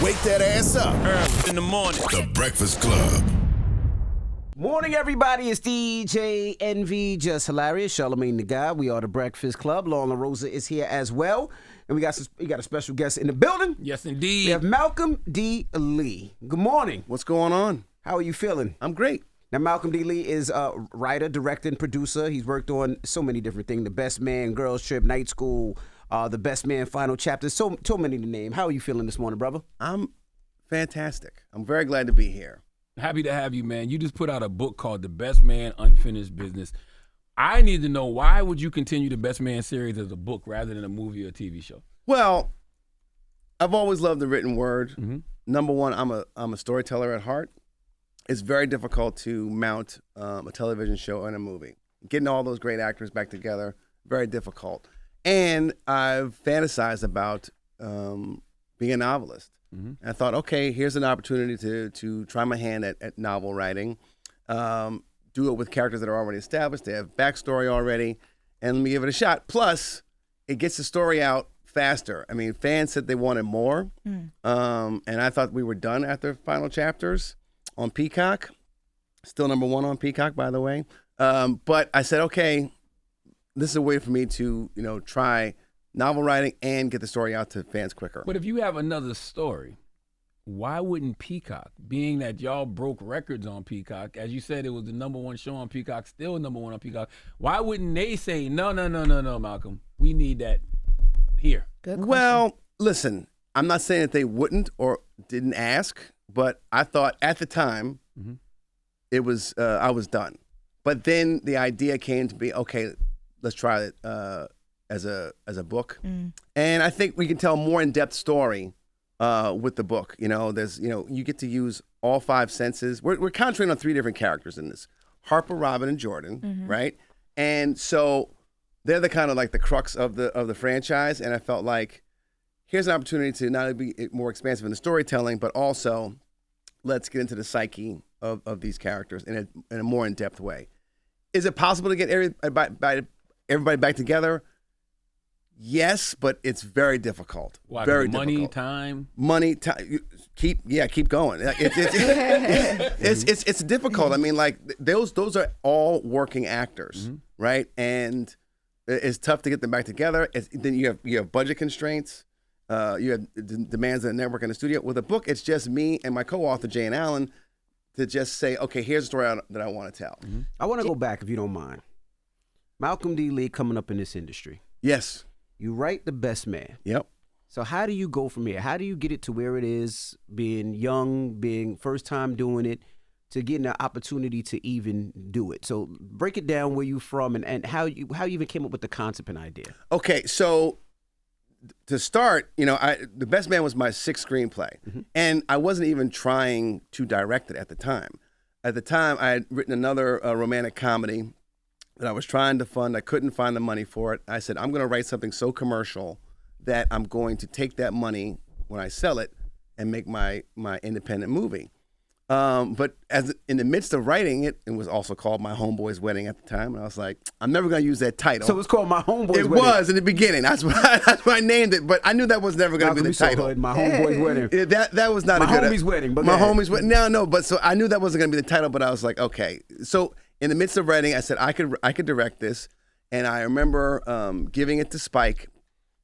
Wake that ass up. Early in the morning. The Breakfast Club. Morning, everybody. It's DJ NV, Jess Hilarious, Charlamagne the Guy. We are the Breakfast Club. LoRosa is here as well. And we got a special guest in the building. Yes, indeed. We have Malcolm D. Lee. Good morning. What's going on? How are you feeling? I'm great. Now, Malcolm D. Lee is a writer, director, and producer. He's worked on so many different things. The Best Man, Girls Trip, Night School, The Best Man, Final Chapter. So many to name. How are you feeling this morning, brother? I'm fantastic. I'm very glad to be here. Happy to have you, man. You just put out a book called The Best Man, Unfinished Business. I need to know, why would you continue the Best Man series as a book rather than a movie or a TV show? Well, I've always loved the written word. Mm-hmm. Number one, I'm a storyteller at heart. It's very difficult to mount a television show and a movie. Getting all those great actors back together, very difficult. And I've fantasized about being a novelist. Mm-hmm. And I thought, okay, here's an opportunity to try my hand at novel writing, do it with characters that are already established. They have backstory already, and let me give it a shot. Plus, it gets the story out faster. I mean, fans said they wanted more, and I thought we were done after final chapters on Peacock. Still number one on Peacock, by the way. But I said, okay, this is a way for me to, try novel writing and get the story out to fans quicker. But if you have another story, why wouldn't Peacock, being that y'all broke records on Peacock, as you said, it was the number one show on Peacock, still number one on Peacock, why wouldn't they say, no, Malcolm, we need that here? Good question. Well, listen, I'm not saying that they wouldn't or didn't ask, but I thought at the time it was I was done. But then the idea came to be, okay, let's try it as a book, and I think we can tell a more in-depth story with the book. There's you get to use all five senses. We're concentrating on three different characters in this: Harper, Robin, and Jordan, right? And so they're the kind of like the crux of the franchise, and I felt like here's an opportunity to not only be more expansive in the storytelling, but also let's get into the psyche of these characters in a more in-depth way. Is it possible to get everybody back together? Yes, but it's very difficult. Why? Very money, difficult. time. Keep going. It's difficult. I mean, like those are all working actors, right? And it's tough to get them back together. Then you have budget constraints. You have demands of the network and the studio. With a book, it's just me and my co-author Jane Allen to just say, okay, here's a story that I want to tell. I want to go back, if you don't mind. Malcolm D. Lee coming up in this industry. Yes. You write The Best Man. Yep. So how do you go from here? How do you get it to where it is, being young, being first time doing it, to getting the opportunity to even do it? So break it down, where you from, and how you even came up with the concept and idea. Okay, so to start, The Best Man was my sixth screenplay, and I wasn't even trying to direct it at the time. At the time, I had written another romantic comedy that I was trying to fund. I couldn't find the money for it. I said, I'm going to write something so commercial that I'm going to take that money when I sell it and make my independent movie. But in the midst of writing it, it was also called My Homeboy's Wedding at the time, and I was like, I'm never going to use that title. So it's called My Homeboy's Wedding. It was in the beginning. That's why I named it. But I knew that was never going to be the title. My Homeboy's Wedding. That was not My a good. Homie's Wedding. But my Homie's Wedding. No. But so I knew that wasn't going to be the title. But I was like, okay. So in the midst of writing, I said I could direct this, and I remember giving it to Spike.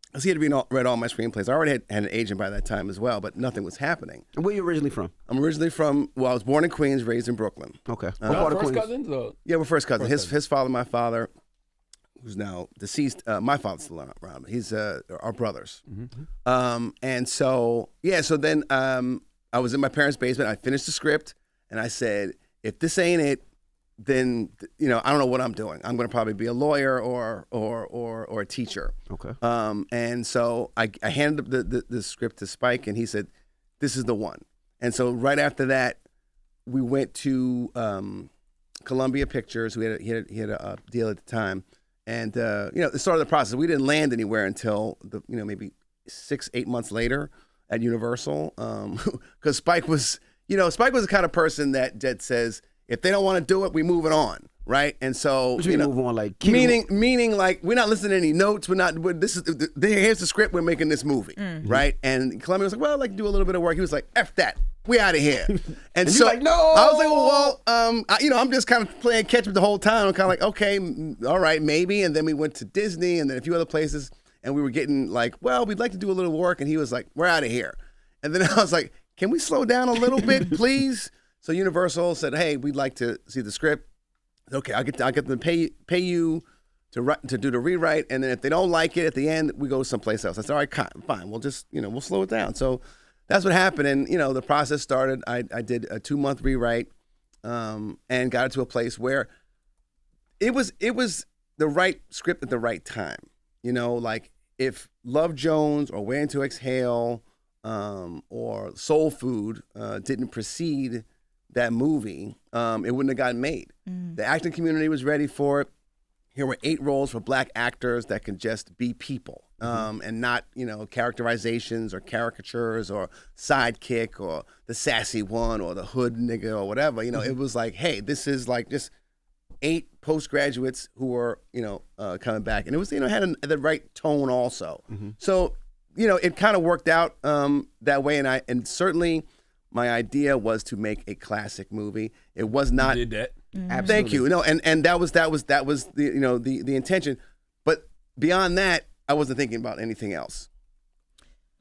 Because he had read all my screenplays. I already had an agent by that time as well, but nothing was happening. And where are you originally from? I'm originally from, I was born in Queens, raised in Brooklyn. Okay. What part of Queens? Cousins? Or? Yeah, we're first cousins. His father, my father, who's now deceased, my father's still around. He's our brothers. And so, so then I was in my parents' basement. I finished the script, and I said, if this ain't it, then I don't know what I'm doing. I'm going to probably be a lawyer or a teacher. Okay. And so I handed the script to Spike, and he said, "This is the one." And so right after that, we went to Columbia Pictures. He had a deal at the time, and it started the process. We didn't land anywhere until maybe 6-8 months later at Universal, because Spike was the kind of person that says, If they don't want to do it, we move it on, right? And so, What you mean move on? Like meaning like we're not listening to any notes. Here's the script. We're making this movie, right? And Columbia was like, well, I'd like to do a little bit of work. He was like, F that. We out of here. And so like, no. I was like, well, I'm just kind of playing catch up the whole time. I'm kind of like, okay, all right, maybe. And then we went to Disney and then a few other places, and we were getting like, well, we'd like to do a little work. And he was like, we're out of here. And then I was like, can we slow down a little bit, please? So Universal said, hey, we'd like to see the script. Okay, I'll get them to pay you to do the rewrite, and then if they don't like it at the end, we go someplace else. I said, all right, fine. We'll just we'll slow it down. So that's what happened, and the process started. I did a 2-month rewrite, and got it to a place where it was the right script at the right time. Like if Love Jones or Waiting to Exhale or Soul Food didn't precede that movie, it wouldn't have gotten made. The acting community was ready for it. Here were 8 roles for black actors that can just be people, and not, characterizations or caricatures or sidekick or the sassy one or the hood nigga or whatever. It was like, hey, this is like just 8 postgraduates who were, coming back. And it was, had the right tone also. So, it kind of worked out that way. And certainly my idea was to make a classic movie. It was not. You did that. Absolutely. Thank you. And that was the intention. But beyond that, I wasn't thinking about anything else.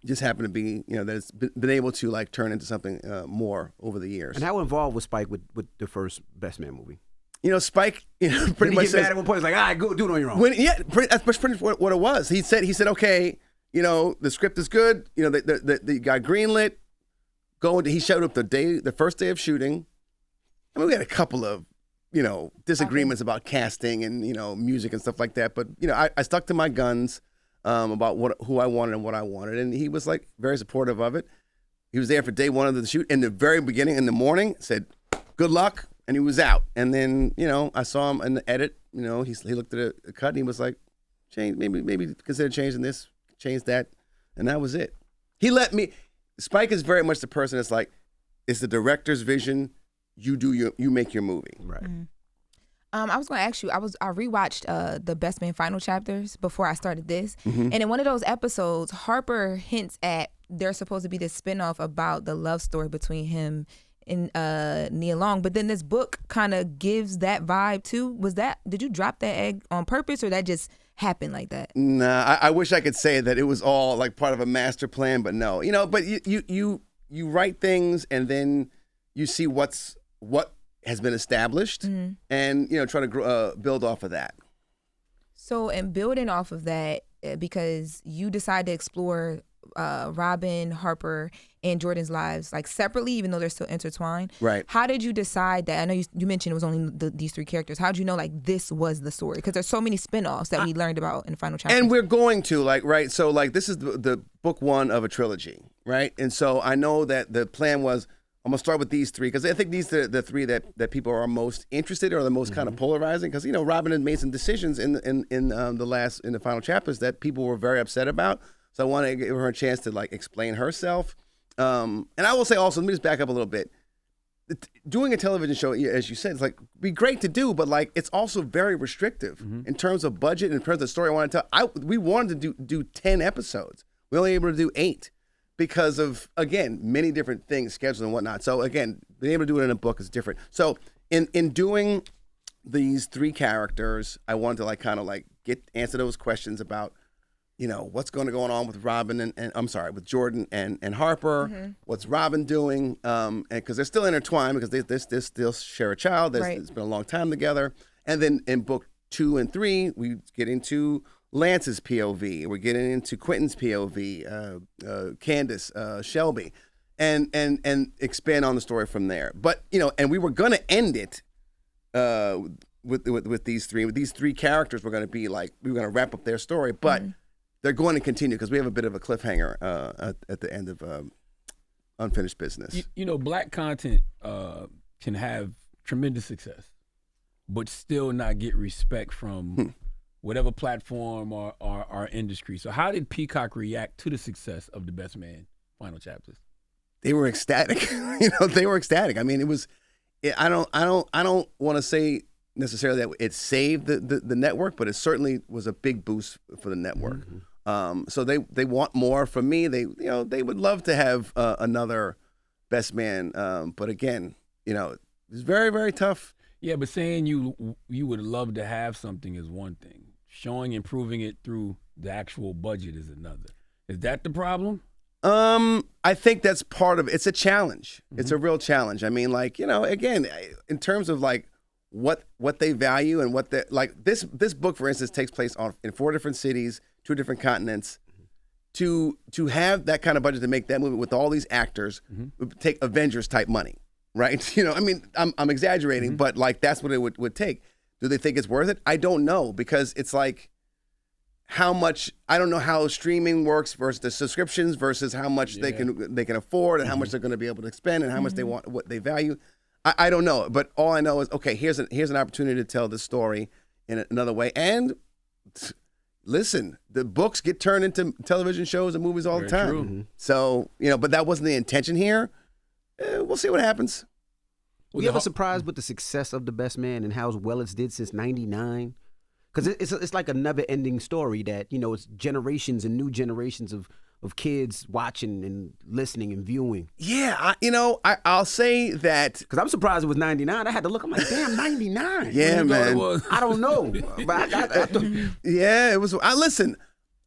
It just happened to be, that it's been able to like turn into something more over the years. And how involved was Spike with the first Best Man movie? Spike, pretty much He get mad at one point. He's like, all right, go do it on your own. That's pretty much what it was. He said, okay, the script is good. The got greenlit. He showed up the first day of shooting. I mean, we had a couple of, disagreements about casting and, music and stuff like that. But, I stuck to my guns about who I wanted and what I wanted. And he was like very supportive of it. He was there for day 1 of the shoot. In the very beginning, in the morning, said, good luck. And he was out. And then, I saw him in the edit. He looked at a cut and he was like, change, maybe consider changing this, change that. And that was it. He let me. Spike is very much the person that's like, it's the director's vision. You make your movie. Right. I was going to ask you, I rewatched the Best Man final chapters before I started this. And in one of those episodes, Harper hints at there's supposed to be this spinoff about the love story between him and Nia Long. But then this book kind of gives that vibe too. Did you drop that egg on purpose or that just happened like that? Nah, I wish I could say that it was all like part of a master plan, but no. But you write things and then you see what has been established and, try to build off of that. So, and building off of that, because you decide to explore Robin, Harper, and Jordan's lives like separately, even though they're still intertwined. Right. How did you decide that? I know you mentioned it was only these 3 characters. How did you know like this was the story? Because there's so many spinoffs that we learned about in the final chapter. And we're going to right. So like this is the book 1 of a trilogy, right? And so I know that the plan was I'm gonna start with these 3 because I think these are the 3 that people are most interested or the most kind of polarizing. Because Robin had made some decisions in the final chapters that people were very upset about. So I want to give her a chance to like explain herself. And I will say also, let me just back up a little bit. Doing a television show, as you said, it's like be great to do, but like it's also very restrictive in terms of budget and in terms of the story I want to tell. We wanted to do 10 episodes. We only able to do 8 because of, again, many different things, schedule and whatnot. So again, being able to do it in a book is different. So in doing these 3 characters, I wanted to like kind of like answer those questions about what's going to go on with Robin with Jordan and Harper. What's Robin doing? And because they're still intertwined because they still share a child. It's been a long time together. And then in book 2 and 3, we get into Lance's POV. We're getting into Quentin's POV, Candace, Shelby, and expand on the story from there. But and we were gonna end it with these 3. With these 3 characters, we're gonna be like we were gonna wrap up their story, but. They're going to continue because we have a bit of a cliffhanger at the end of Unfinished Business. Black content can have tremendous success, but still not get respect from whatever platform or our industry. So how did Peacock react to the success of the Best Man final chapters? They were ecstatic. They were ecstatic. I mean, I don't want to say necessarily that it saved the network, but it certainly was a big boost for the network. So they want more from me. They would love to have another Best Man, but again, it's very, very tough. Yeah, but saying you would love to have something is one thing. Showing and proving it through the actual budget is another. Is that the problem? I think that's part of it. It's a challenge. It's a real challenge. I mean, again, in terms of what they value and what they this book, for instance, takes place in 4 different cities, 2 different continents. To have that kind of budget to make that movie with all these actors would take Avengers type money, right? I mean, I'm exaggerating, but that's what it would take. Do they think it's worth it? I don't know, because it's how much, I don't know how streaming works versus the subscriptions versus how much they can afford and how much they're going to be able to spend and how much they want, what they value. I don't know, but all I know is, okay, here's an opportunity to tell this story in another way. And listen, the books get turned into television shows and movies all the time. True. So, but that wasn't the intention here. We'll see what happens. Were you ever surprised with the success of The Best Man and how well it's did since '99? Because it's like a never-ending story that, it's generations and new generations of kids watching and listening and viewing. Yeah, I'll say that. Because I'm surprised it was 99. I had to look. I'm like, damn, 99. Yeah, man. I don't know. But yeah, it was. Listen,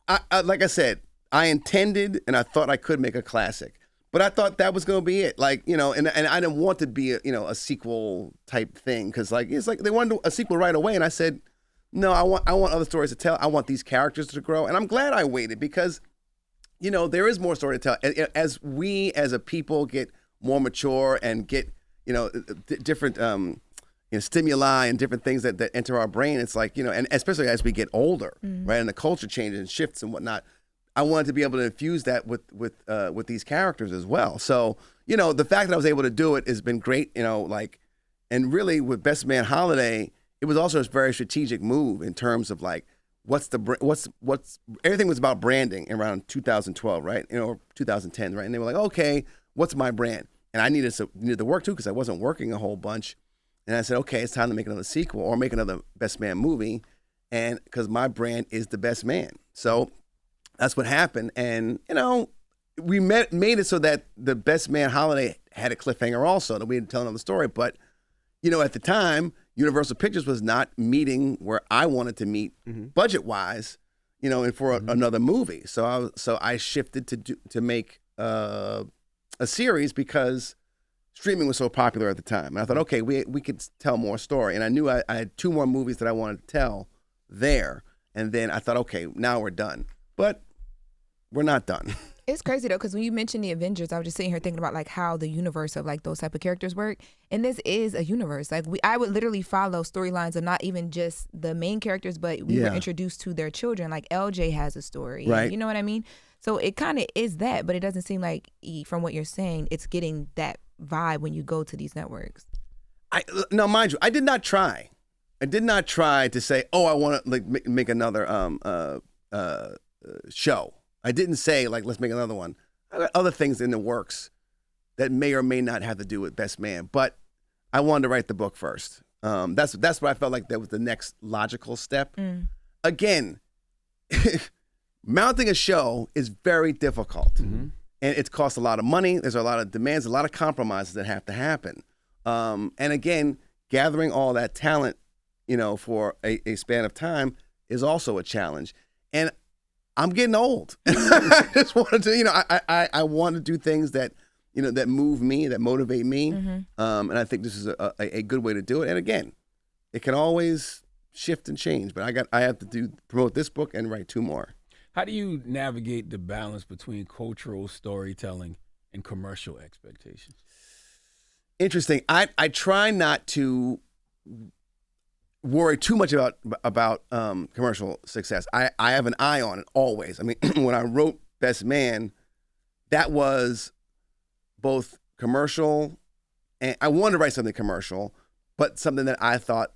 I like I said, I intended and I thought I could make a classic. But I thought that was going to be it. And I didn't want to be a sequel type thing, because it's like they wanted a sequel right away. And I said, no, I want other stories to tell. I want these characters to grow. And I'm glad I waited, because there is more story to tell. As we as a people get more mature and get, different stimuli and different things that enter our brain, it's and especially as we get older, right? And the culture changes and shifts and whatnot. I wanted to be able to infuse that with these characters as well. So, the fact that I was able to do it has been great, and really with Best Man Holiday, it was also a very strategic move in terms of what's everything was about branding around 2012, right? Or 2010, right? And they were like, okay, what's my brand? And I needed to work too, because I wasn't working a whole bunch. And I said, okay, it's time to make another sequel or make another Best Man movie, and because my brand is the Best Man. So that's what happened. And, we made it so that the Best Man Holiday had a cliffhanger also, that we didn't tell another story. But, at the time, Universal Pictures was not meeting where I wanted to meet budget-wise, and for another movie. So I shifted to make a series, because streaming was so popular at the time. And I thought, okay, we could tell more story. And I knew I had 2 more movies that I wanted to tell there. And then I thought, okay, now we're done. But we're not done. It's crazy though, because when you mentioned the Avengers, I was just sitting here thinking about how the universe of those type of characters work, and this is a universe. I would literally follow storylines of not even just the main characters, but we were introduced to their children. Like LJ has a story, right? You know what I mean? So it kind of is that, but it doesn't seem like, from what you're saying, it's getting that vibe when you go to these networks. Now, mind you, I did not try. To say, oh, I want to make another show. I didn't say let's make another one. I got other things in the works that may or may not have to do with Best Man, but I wanted to write the book first. That's what I felt like that was the next logical step. Again, mounting a show is very difficult, and it costs a lot of money. There's a lot of demands, a lot of compromises that have to happen. And again, gathering all that talent, for a span of time is also a challenge. And I'm getting old. I just wanted to, I want to do things that, that move me, that motivate me. And I think this is a good way to do it. And again, it can always shift and change, but I have to promote this book and write 2 more. How do you navigate the balance between cultural storytelling and commercial expectations? Interesting. I try not to worry too much about commercial success. I have an eye on it always. I mean, when I wrote Best Man, that was both commercial, and I wanted to write something commercial, but something that I thought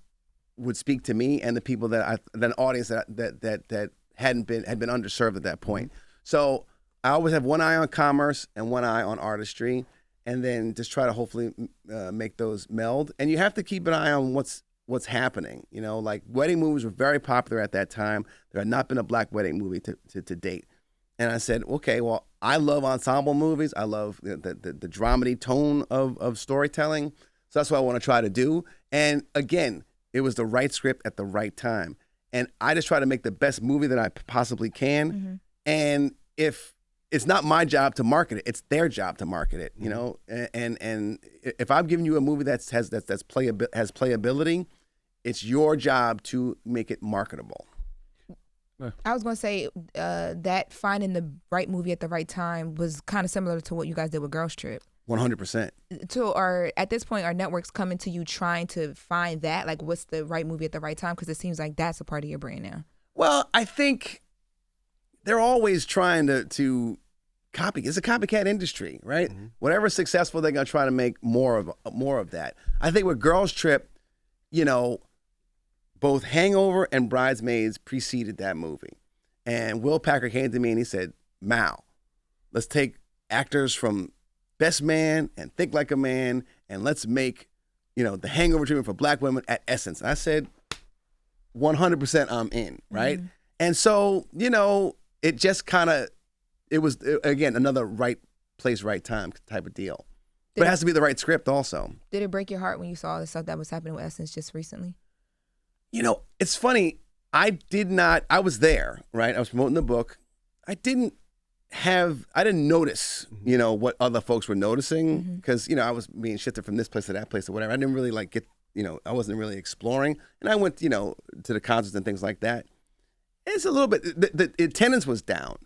would speak to me and the people an audience that had been underserved at that point. So I always have one eye on commerce and one eye on artistry, and then just try to hopefully make those meld. And you have to keep an eye on what's happening. You know, like wedding movies were very popular at that time. There had not been a black wedding movie to date. And I said, okay, well, I love ensemble movies. I love the dramedy tone of storytelling. So that's what I want to try to do. And again, it was the right script at the right time. And I just try to make the best movie that I possibly can. Mm-hmm. And if it's not my job to market it, it's their job to market it, you know? And if I'm giving you a movie has playability, it's your job to make it marketable. I was going to say that finding the right movie at the right time was kind of similar to what you guys did with Girls Trip. 100%. So at this point, are networks coming to you trying to find that? Like, what's the right movie at the right time? Because it seems like that's a part of your brand now. Well, I think they're always trying to copy. It's a copycat industry, right? Mm-hmm. Whatever's successful, they're going to try to make more of that. I think with Girls Trip, you know, both Hangover and Bridesmaids preceded that movie. And Will Packer came to me and he said, Mal, let's take actors from Best Man and Think Like a Man and let's make, you know, the Hangover treatment for black women at Essence. And I said, 100% I'm in, right? Mm-hmm. And so, you know, it just kind of, it was, again, another right place, right time type of deal. But it has to be the right script also. Did it break your heart when you saw the stuff that was happening with Essence just recently? You know, it's funny. I was there, right? I was promoting the book. I didn't notice, you know, what other folks were noticing because, you know, I was being shifted from this place to that place or whatever. I didn't really like get, you know, I wasn't really exploring. And I went, you know, to the concerts and things like that. It's a little bit, the attendance was down,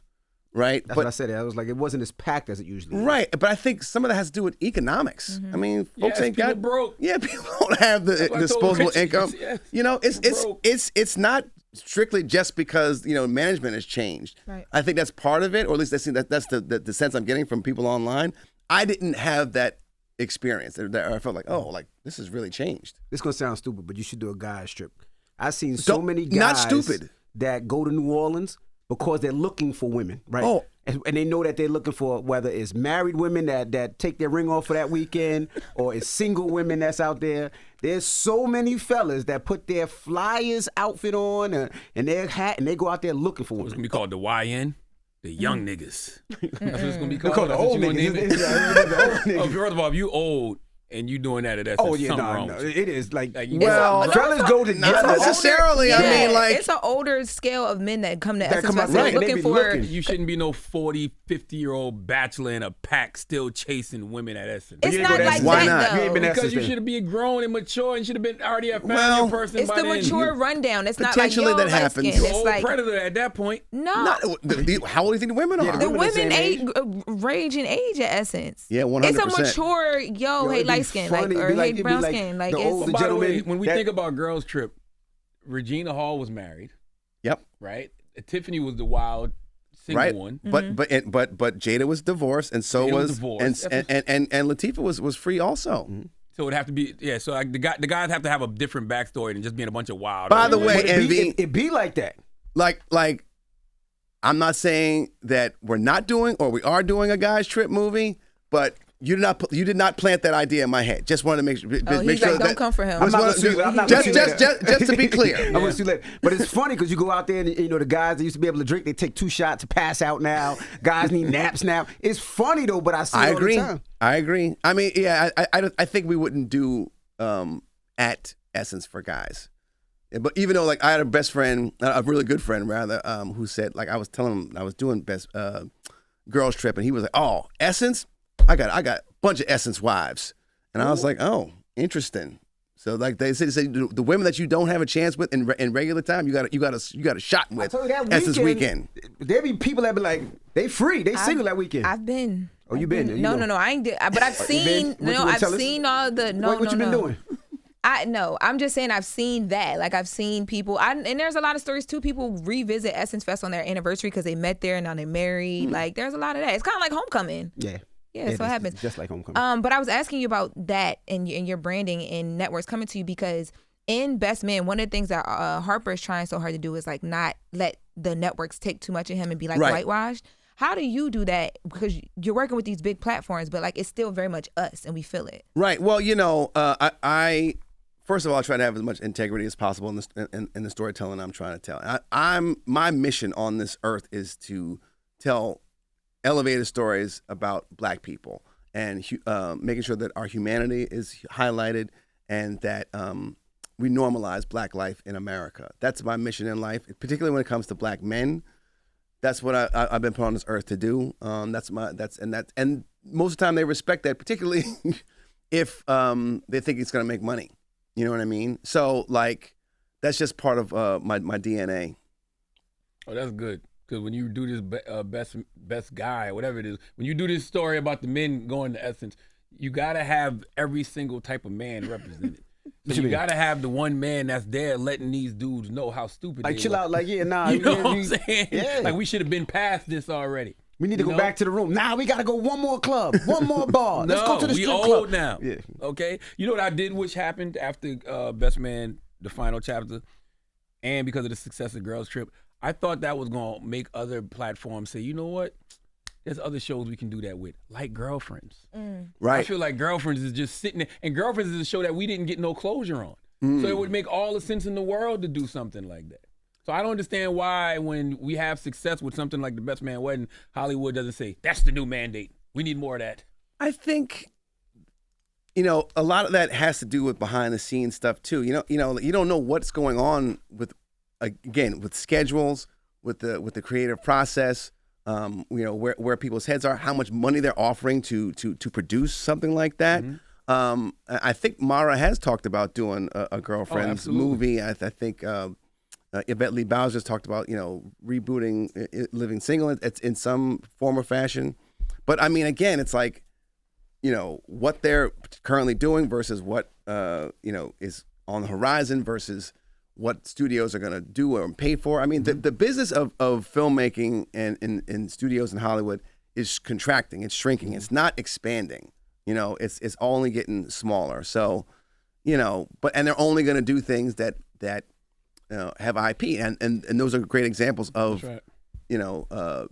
right? That's what I said. I was like, it wasn't as packed as it usually is. Right. But I think some of that has to do with economics. I mean, folks ain't got broke. Yeah, people don't have the disposable income. Yes. You know, it's not strictly just because, you know, management has changed. Right. I think that's part of it, or at least that's the sense I'm getting from people online. I didn't have that experience. I felt like, oh, like this has really changed. This is gonna sound stupid, but you should do a guys trip. I've seen so many guys not stupid that go to New Orleans because they're looking for women, right? Oh. And they know that they're looking for whether it's married women that take their ring off for that weekend or it's single women that's out there. There's so many fellas that put their Flyers outfit on and their hat and they go out there looking for women. It's going to be called the YN. The young niggas. That's what it's going to be called. Call the old niggas. First of all, if you old and you doing that, that's something wrong. No, it is like well, fellas go to not necessarily. Yeah, I mean, like it's an older scale of men that come to that Essence come Festival right, looking for. You shouldn't be no 40, 50-year-old bachelor in a pack still chasing women at Essence. It's not like Why that not? though. You ain't been Because you Essence should be grown and mature and should have been already found Well, your person It's by the then. mature rundown. It's not like Potentially yo, that light happens. skin. You're It's old like predator at that point. no. how old do you think the women are? The women women the same range in age at Essence. Yeah, 100%. It's a mature, hey, it'd be light skin, funny. or It'd be hey, it'd be brown like skin. Like the it's older By the way, gentlemen when we that- think about Girls Trip, Regina Hall was married, Yep. right? Tiffany was the wild single Right. one. But Jada was divorced, and so Jada was was divorced. and Latifah was free also. So it'd have to be, so like the guys have to have a different backstory than just being a bunch of wild. By the way, But it be like that. Like I'm not saying that we're not doing or we are doing a guys trip movie, but you did not plant that idea in my head. Just wanted to make sure. he's make sure like, that, don't come for him. I'm not gonna sue you. I'm not gonna sue you. just to be clear. I'm gonna sue later. But it's funny because you go out there and you know the guys that used to be able to drink, they take 2 shots to pass out now. Guys need naps now. It's funny though, but I see it all the time. I agree. I mean, yeah, I think we wouldn't do at Essence for guys. But even though, like, I had a best friend, a really good friend rather, who said, like, I was telling him I was doing best girls trip, and he was like, "Oh, Essence, I got a bunch of Essence wives," and I was like, "Oh, interesting." So, like they say, the women that you don't have a chance with in regular time, you got a shot with. I told you that Essence weekend. There be people that be like, they free, they single that weekend. I've been. Oh, you been? No, I ain't. But I've seen. I've seen all the. What you been doing? I'm just saying I've seen that. Like I've seen people, and there's a lot of stories too. People revisit Essence Fest on their anniversary because they met there and now they're married. Like there's a lot of that. It's kind of like homecoming. Yeah. Yeah, so it happens. Just like homecoming. But I was asking you about that and your branding and networks coming to you because in Best Man, one of the things that Harper is trying so hard to do is like not let the networks take too much of him and be like Right. whitewashed. How do you do that? Because you're working with these big platforms, but like it's still very much us and we feel it. Right. Well, I first of all, I try to have as much integrity as possible in the storytelling I'm trying to tell. My mission on this earth is to tell elevated stories about Black people and making sure that our humanity is highlighted and that we normalize Black life in America. That's my mission in life, particularly when it comes to Black men. That's what I've been put on this earth to do. And most of the time they respect that, particularly if they think it's going to make money. You know what I mean? So like, that's just part of my DNA. Oh, that's good. Because when you do this best guy, whatever it is, when you do this story about the men going to Essence, you gotta have every single type of man represented. So you gotta have the one man that's there letting these dudes know how stupid Like they chill look. out, like you know what I'm saying? Yeah. Like we should have been past this already. We need to go back to the room. Nah, we gotta go one more club, one more bar. Let's go to the we strip old club now. Yeah. Okay, you know what I did, which happened after Best Man, the final chapter, and because of the success of Girls Trip, I thought that was gonna make other platforms say, you know what? There's other shows we can do that with, like Girlfriends. Right. I feel like Girlfriends is just sitting there, and Girlfriends is a show that we didn't get no closure on. So it would make all the sense in the world to do something like that. So I don't understand why when we have success with something like The Best Man Wedding, Hollywood doesn't say, that's the new mandate. We need more of that. I think, a lot of that has to do with behind the scenes stuff too. You don't know what's going on with schedules, with the creative process. Where people's heads are, how much money they're offering to produce something like that. I think Mara has talked about doing a Girlfriends movie. I think Yvette Lee Bowser talked about rebooting Living Single. It's in some form or fashion. But I mean, again, it's like what they're currently doing versus what is on the horizon versus what studios are going to do or pay for. I mean, the business of filmmaking and in studios in Hollywood is contracting. It's shrinking. It's not expanding. It's only getting smaller. So, and they're only going to do things that have IP, and those are great examples of That's right.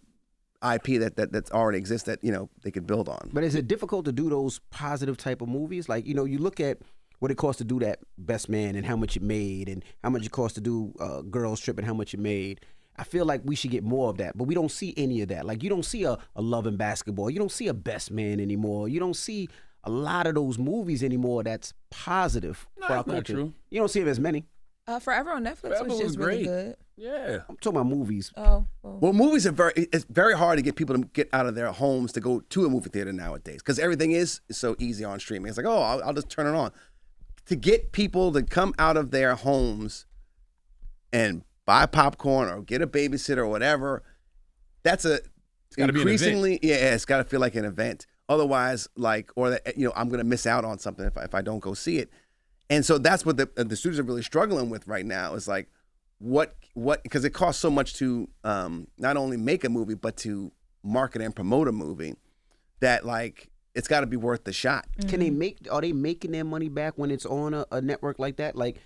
IP that's already exists that they could build on. But is it difficult to do those positive type of movies? Like you look at what it costs to do that Best Man and how much it made and how much it costs to do Girls Trip and how much it made. I feel like we should get more of that, but we don't see any of that. Like you don't see a Love and Basketball. You don't see a Best Man anymore. You don't see a lot of those movies anymore that's positive for our that's not culture. true. You don't see them as many. Forever on Netflix Forever was just was really great. good. Yeah. I'm talking about movies. Oh. Well, movies are it's very hard to get people to get out of their homes to go to a movie theater nowadays because everything is so easy on streaming. It's like, I'll just turn it on. To get people to come out of their homes and buy popcorn or get a babysitter or whatever, that's increasingly, it's got to feel like an event. Otherwise, I'm going to miss out on something if I don't go see it. And so that's what the studios are really struggling with right now is like, what because it costs so much to not only make a movie but to market and promote a movie that like it's got to be worth the shot. Are they making their money back when it's on a network like that? Like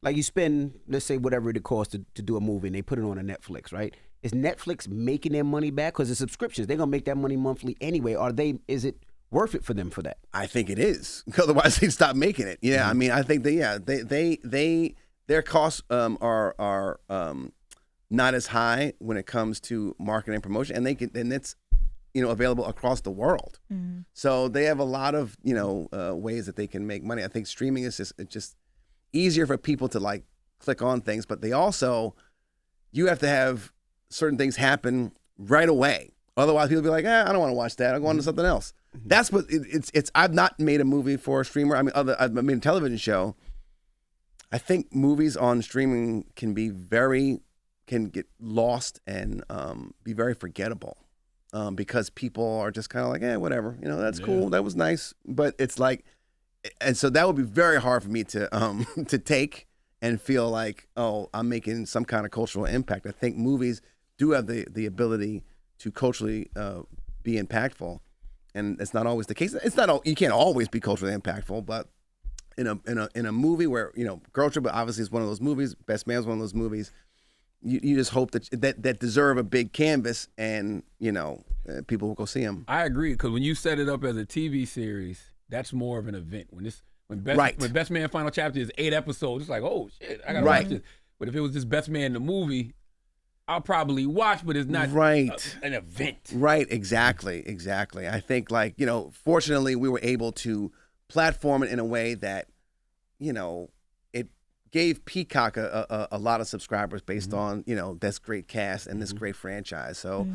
you spend, let's say, whatever it costs to do a movie and they put it on a Netflix, right? Is Netflix making their money back? Because the subscriptions, they're going to make that money monthly anyway. Is it worth it for them for that? I think it is. Otherwise, they'd stop making it. Yeah, I mean, I think their costs are not as high when it comes to marketing and promotion, and it's available across the world. So they have a lot of ways that they can make money. I think streaming is just easier for people to like click on things, but you have to have certain things happen right away. Otherwise, people be like, I don't want to watch that. I'll go on to something else. That's what it's. I've not made a movie for a streamer. I mean, I've made a television show. I think movies on streaming can get lost and be very forgettable because people are just kind of like, whatever. That's cool. That was nice. But it's like, and so that would be very hard for me to to take and feel like, I'm making some kind of cultural impact. I think movies do have the ability to culturally be impactful. And it's not always the case. It's not. You can't always be culturally impactful, but in a movie where Girl Trip obviously is one of those movies. Best Man is one of those movies. you just hope that deserve a big canvas, and people will go see them. I agree, because when you set it up as a TV series, that's more of an event. When Best Man Final Chapter is 8 episodes, it's like, oh shit, I gotta watch this. But if it was just Best Man the movie, I'll probably watch, but it's not an event. Right, exactly. I think fortunately we were able to platform it in a way that, it gave Peacock a lot of subscribers based on, this great cast and this great franchise. So,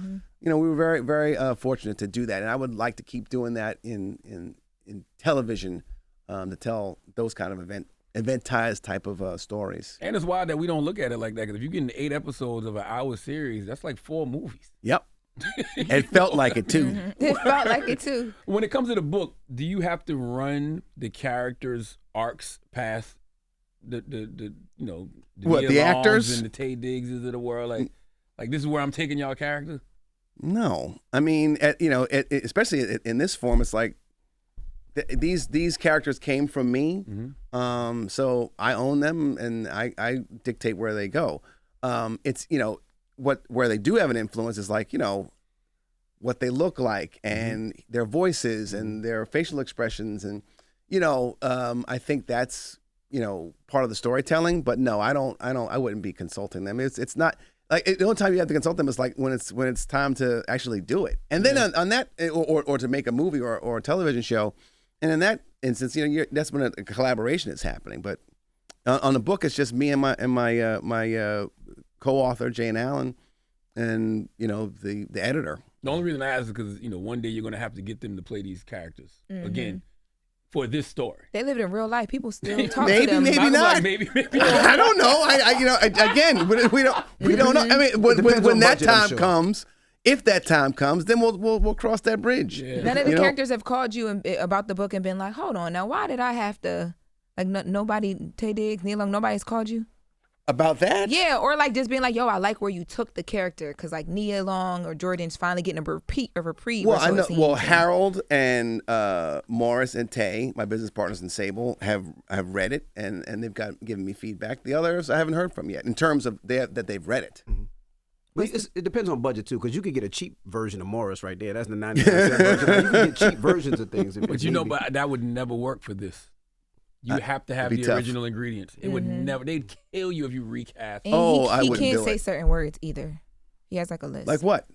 we were very, very fortunate to do that. And I would like to keep doing that in television to tell those kind of eventized type of stories. And it's wild that we don't look at it like that, because if you're getting 8 episodes of an hour series, that's like 4 movies. Yep. It felt like it too. It felt like it too. When it comes to the book, do you have to run the characters' arcs past the actors and the Tay Diggses of the world? Like this is where I'm taking y'all characters? No, I mean, especially in this form, it's like these characters came from me, so I own them and I dictate where they go. It's where they do have an influence is like what they look like and their voices and their facial expressions, and I think that's part of the storytelling. But no, I wouldn't be consulting them. It's not. Like the only time you have to consult them is like when it's time to actually do it, and then on that or to make a movie or a television show, and in that instance, that's when a collaboration is happening. But on the book, it's just me and my co-author Jane Allen, and the editor. The only reason I ask is because one day you're going to have to get them to play these characters again. For this story, they live in real life. People still talk to them. Maybe not. Like, maybe. I don't know. Again, we don't know. I mean, when that time comes, if that time comes, then we'll cross that bridge. Yeah. None of the characters have called you about the book and been like, "Hold on, now why did I have to?" Like nobody, Tay Diggs, Neil Long, nobody's called you about that. Yeah, or like just being like, "Yo, I like where you took the character," because like Nia Long or Jordan's finally getting a reprieve. Well, I know. Well, Harold and Morris and Tay, my business partners in Sable, have read it and they've given me feedback. The others I haven't heard from yet in terms of that they've read it. Mm-hmm. Well, it depends on budget too, because you could get a cheap version of Morris right there. That's the 99% version. You can get cheap versions of things. But but that would never work for this. You have to have the tough. Original ingredients. It would never. They'd kill you if you recast. And I wouldn't can't do say it. certain words either. He has like a list. Like what?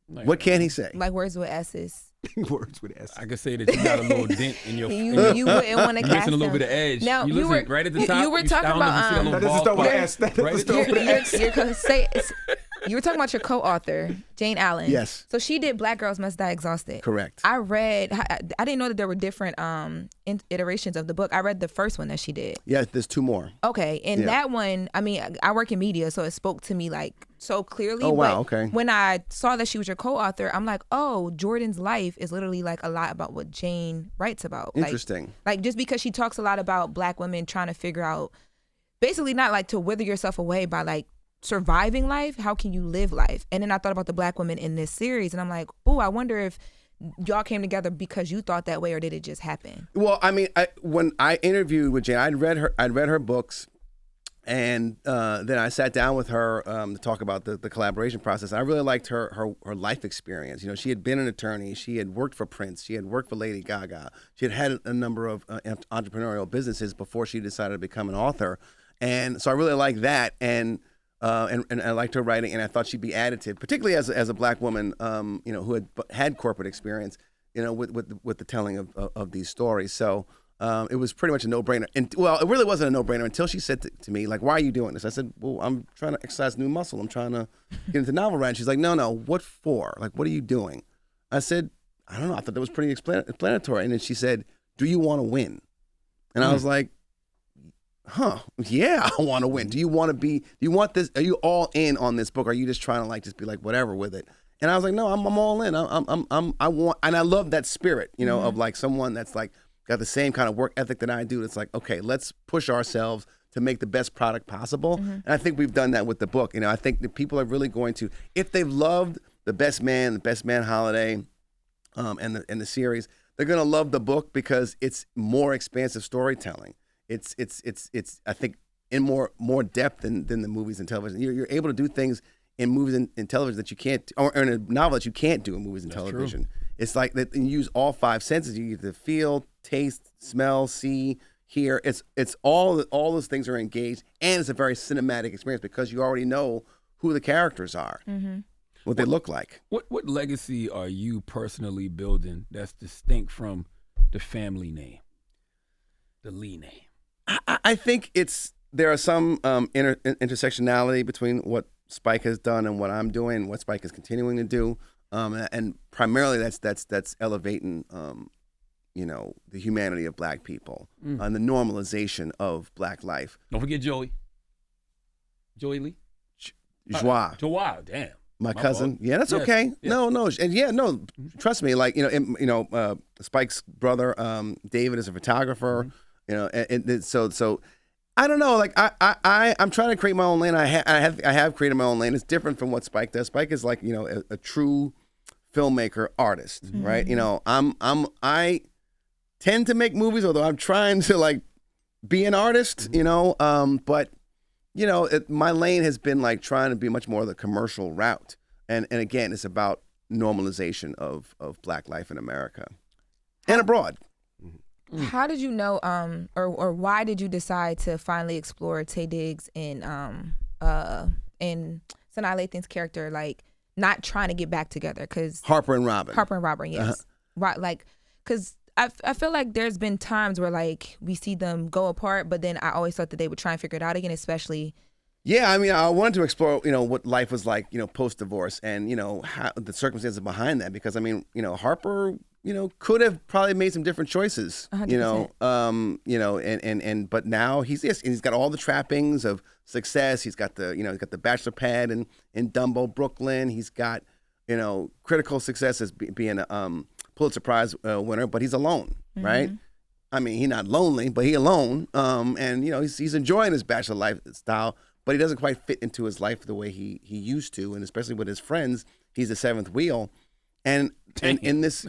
What can he say? Like words with S's. Words with S's. I could say that you got a little dent in your. You wouldn't want to cast missing a little bit of edge. Now you listen right at the top. You were talking about. You were talking about your co-author, Jane Allen. Yes. So she did Black Girls Must Die Exhausted. Correct. I didn't know that there were different iterations of the book. I read the first one that she did. Yeah, there's 2 more. Okay. And that one, I mean, I work in media, so it spoke to me like so clearly. Oh, wow. But okay. when I saw that she was your co-author, I'm like, oh, Jordan's life is literally like a lot about what Jane writes about. Interesting. Like just because she talks a lot about Black women trying to figure out, basically not like to wither yourself away by like surviving life, how can you live life? And then I thought about the Black women in this series, and I'm like, oh, I wonder if y'all came together because you thought that way, or did it just happen? Well, I mean, when I interviewed with Jane, I'd read her books, and then I sat down with her to talk about the collaboration process. I really liked her life experience. She had been an attorney, she had worked for Prince, she had worked for Lady Gaga, she had a number of entrepreneurial businesses before she decided to become an author, and so I really liked that. And I liked her writing, and I thought she'd be additive, particularly as a Black woman, who had corporate experience, with the telling of these stories. So it was pretty much a no-brainer. And well, it really wasn't a no-brainer until she said to me, like, "Why are you doing this?" I said, "Well, I'm trying to exercise new muscle. I'm trying to get into novel writing." She's like, "No, what for? Like, what are you doing?" I said, "I don't know. I thought that was pretty explanatory." And then she said, "Do you want to win?" And I was like, yeah, I want to win. Do you want this? Are you all in on this book? Or are you just trying to just be like whatever with it? And I was like, no, I'm all in. I want, and I love that spirit, of like someone that's like got the same kind of work ethic that I do. It's like, okay, let's push ourselves to make the best product possible. And I think we've done that with the book. I think that people are really going to, if they've loved the Best Man Holiday, and the series, they're going to love the book because it's more expansive storytelling. It's I think in more depth than the movies and television. You're able to do things in movies and television that you can't, or in a novel that you can't do in movies and television. True. It's like that you use all five senses. You get to feel, taste, smell, see, hear. It's all those things are engaged, and it's a very cinematic experience because you already know who the characters are, what they look like. What legacy are you personally building that's distinct from the family name, the Lee name? I think there are some intersectionality between what Spike has done and what I'm doing, and what Spike is continuing to do. And primarily that's elevating, the humanity of Black people and the normalization of Black life. Don't forget Joey Lee. Joie. Joie, damn. My cousin. fault. Yeah, that's okay. Yeah. No. Trust me. Like Spike's brother, David, is a photographer. So I don't know. Like I'm trying to create my own lane. I have created my own lane. It's different from what Spike does. Spike is like a true filmmaker artist, right? I tend to make movies, although I'm trying to like be an artist. But my lane has been like trying to be much more the commercial route. And again, it's about normalization of Black life in America and abroad. How did you know, or why did you decide to finally explore Taye Diggs in Sanaa Lathan's character, like not trying to get back together? Because Harper and Robin, yes, right. Like, because I feel like there's been times where like we see them go apart, but then I always thought that they would try and figure it out again, especially. Yeah, I mean, I wanted to explore, what life was like, post-divorce, and how the circumstances behind that. Because I mean, Harper, could have probably made some different choices, 100%. but now he's got all the trappings of success. He's got he's got the bachelor pad in Dumbo, Brooklyn. He's got, critical success as being a Pulitzer Prize winner, but he's alone, right? I mean, he's not lonely, but he's alone. And he's enjoying his bachelor lifestyle, but he doesn't quite fit into his life the way he used to, and especially with his friends, he's the seventh wheel. And in this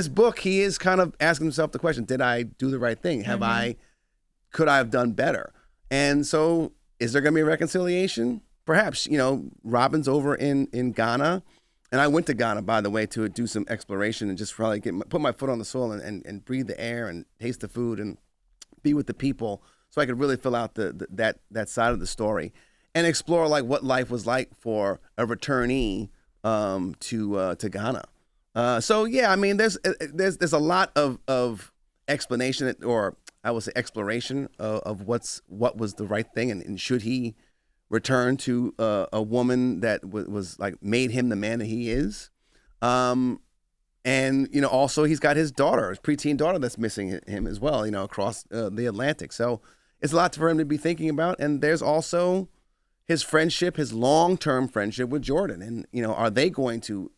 book, he is kind of asking himself the question: did I do the right thing? Could I have done better? And so, is there going to be a reconciliation? Perhaps. Robin's over in Ghana, and I went to Ghana, by the way, to do some exploration and just probably put my foot on the soil and breathe the air and taste the food and be with the people, so I could really fill out that side of the story and explore like what life was like for a returnee to Ghana. So yeah, I mean, there's a lot of explanation, or I would say exploration of what was the right thing, and should he return to a woman that was like made him the man that he is. And also he's got his daughter, his preteen daughter, that's missing him as well, across the Atlantic. So it's a lot for him to be thinking about. And there's also his friendship, his long-term friendship with Jordan. And, are they going to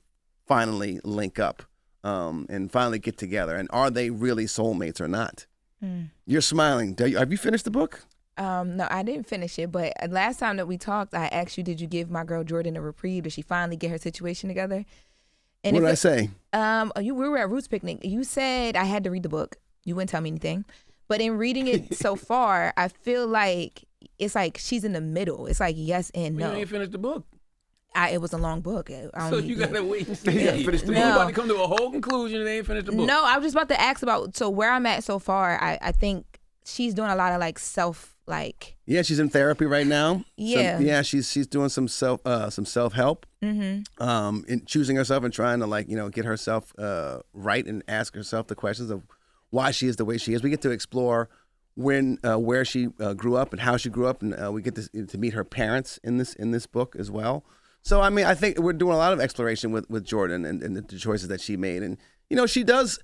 finally link up and finally get together? And are they really soulmates or not? You're smiling. Have you finished the book? No, I didn't finish it. But last time that we talked, I asked you, did you give my girl Jordan a reprieve? Did she finally get her situation together? And what did I say? We were at Roots Picnic. You said I had to read the book. You wouldn't tell me anything. But in reading it so far, I feel like it's like she's in the middle. It's like yes and no. You ain't finished the book. It was a long book. So you gotta wait and see. You finish the book. You about to come to a whole conclusion and they ain't finished the book. No, I was just about to ask about, so where I'm at so far, I think she's doing a lot of like self, like. Yeah, she's in therapy right now. Yeah. She's doing some self help. In choosing herself and trying to get herself right and ask herself the questions of why she is the way she is. We get to explore where she grew up and how she grew up, and we get to meet her parents in this book as well. So I mean, I think we're doing a lot of exploration with Jordan and the choices that she made, and she does.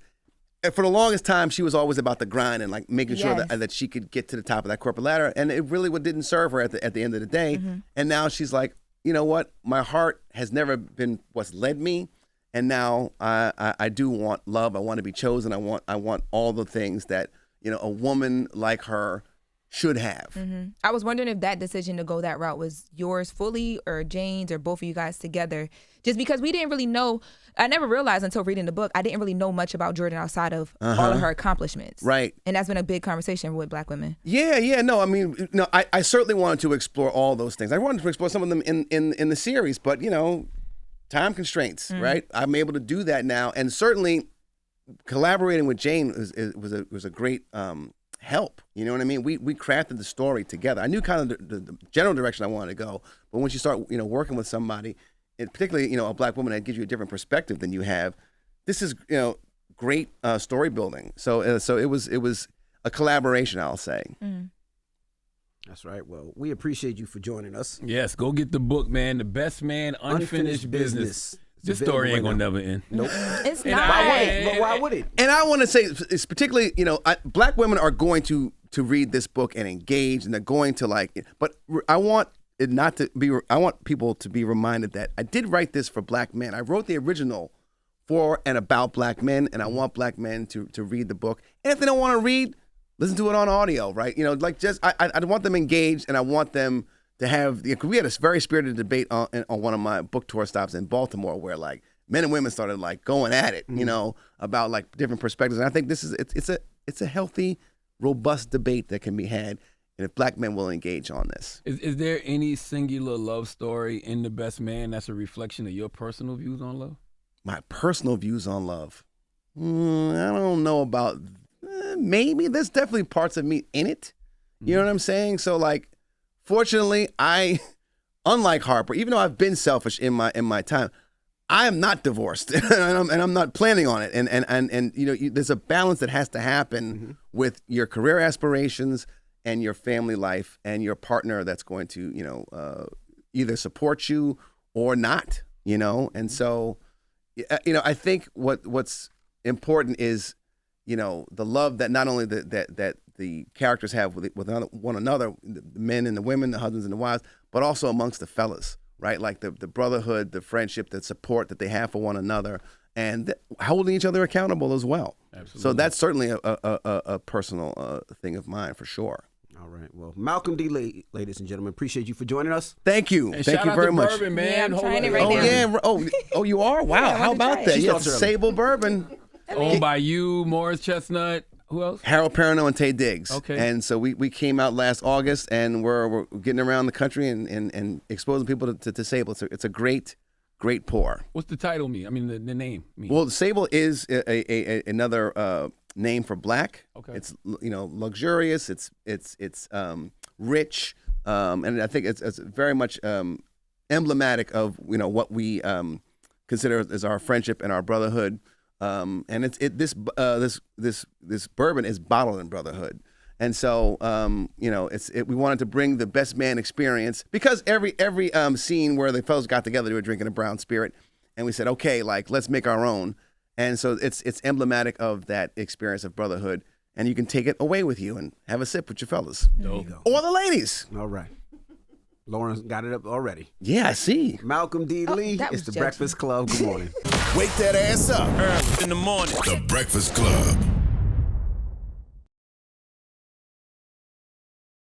For the longest time, she was always about the grind and like making sure that she could get to the top of that corporate ladder, and it really didn't serve her at the end of the day. And now she's like, you know what? My heart has never been what's led me, and now I do want love. I want to be chosen. I want all the things that a woman like her should have. I was wondering if that decision to go that route was yours fully or Jane's or both of you guys together. Just because we didn't really know, I never realized until reading the book, I didn't really know much about Jordan outside of all of her accomplishments. Right. And that's been a big conversation with Black women. Yeah, no, I mean, no, I certainly wanted to explore all those things. I wanted to explore some of them in the series, but, you know, time constraints, right? I'm able to do that now. And certainly collaborating with Jane was a great help. You know what I mean? We crafted the story together. I knew kind of the general direction I wanted to go, but once you start, you know, working with somebody, and particularly, you know, a Black woman that gives you a different perspective than you have, this is, you know, great story building. So it was a collaboration, I'll say. That's right. Well, we appreciate you for joining us. Yes, go get the book, man. The Best Man, Unfinished Business. This story ain't gonna never end. Nope. It's And not. Why would it? And I want to say, it's particularly, you know, Black women are going to read this book and engage, and they're going to like it. But I want it not to be. I want people to be reminded that I did write this for Black men. I wrote the original for and about Black men, and I want Black men to read the book. And if they don't want to read, listen to it on audio, right? You know, like just I want them engaged, and I want them to have. We had a very spirited debate on one of my book tour stops in Baltimore, where like men and women started like going at it, you know, about like different perspectives. And I think this is it's a healthy, robust debate that can be had, and if Black men will engage on this. Is there any singular love story in The Best Man that's a reflection of your personal views on love? My personal views on love, I don't know about. Maybe there's definitely parts of me in it. You know what I'm saying? So like, fortunately, unlike Harper, even though I've been selfish in my time, I am not divorced, and I'm not planning on it. And you know, there's a balance that has to happen with your career aspirations and your family life and your partner that's going to, you know, either support you or not. You know, and so, you know, I think what's important is, you know, the love that not only that the characters have with one another, the men and the women, the husbands and the wives, but also amongst the fellas, right? Like the brotherhood, the friendship, the support that they have for one another, and holding each other accountable as well. Absolutely. So that's certainly a personal thing of mine for sure. All right. Well, Malcolm D, ladies and gentlemen, appreciate you for joining us. Thank you. And Thank shout you out very to much. Bourbon, man. Yeah, I'm Hold trying on. it right Oh now. yeah. Oh, you are? Wow. Yeah, I How wanna try about it. that? She Yeah, starts early. Sable Bourbon. Owned by you, Morris Chestnut. Who else? Harold Perrineau and Tay Diggs. Okay. And so we came out last August, and we're getting around the country and exposing people to Sable. It's a great pour. What's the title mean? I mean, the name mean? Well, Sable is another name for Black. Okay. It's, you know, luxurious. It's rich, and I think it's very much emblematic of, you know, what we consider as our friendship and our brotherhood. And this bourbon is bottled in brotherhood, and so you know, we wanted to bring the best man experience, because every scene where the fellas got together, they were drinking a brown spirit, and we said, okay, like let's make our own, and so it's emblematic of that experience of brotherhood, and you can take it away with you and have a sip with your fellas, There you go. or the ladies. All right. Lauren's got it up already. Yeah, I see. Malcolm D. Lee, that it's was the judgment. Breakfast Club. Good morning. Wake that ass up. In the morning. The Breakfast Club.